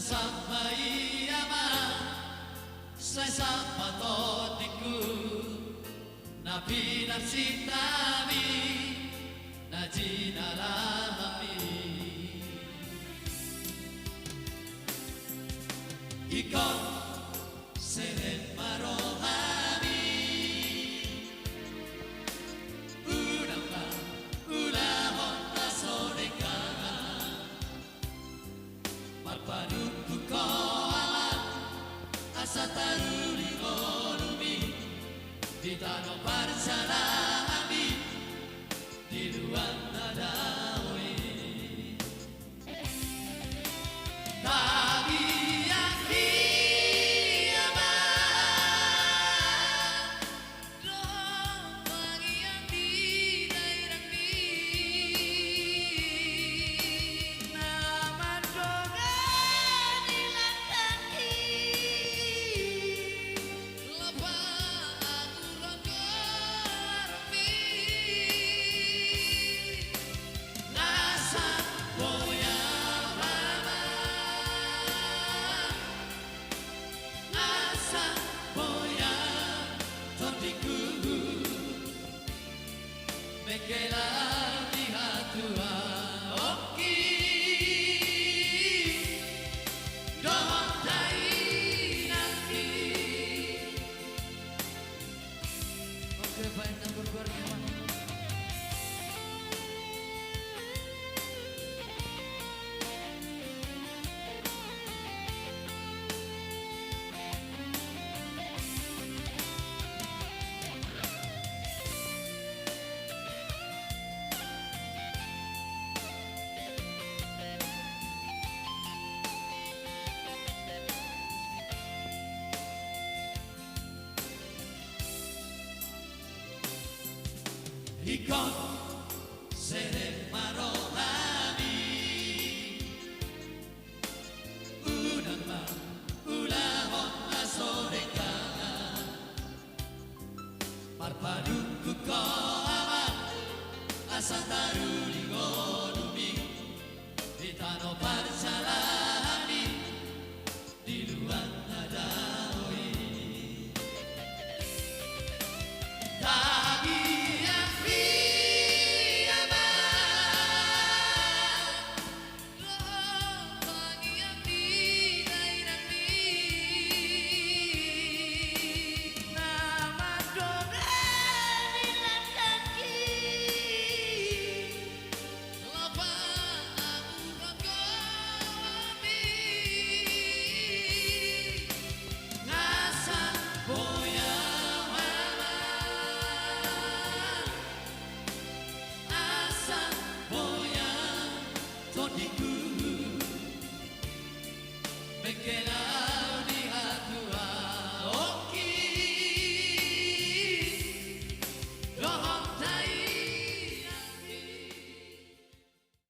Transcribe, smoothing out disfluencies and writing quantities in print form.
sampai ama sai sapatotiku nabi narsitami najinalami ikon senen marohami uramba ulahon tasoreka marpaduku ko amat asa taruli gorumi di tanah parsalami di luar nadawi tadi yang diamat doang pagi yang di daerah ini nama doang dilakaki lepas aturan gormi nasa boya mama nasa boya totiku mekela di hatua oki dohontai nanti oke baik dan berkeluarga ikon seren marohami unang ma ulahon asoreka marpaduku ko amat asa taruli gorumi di tanah parsa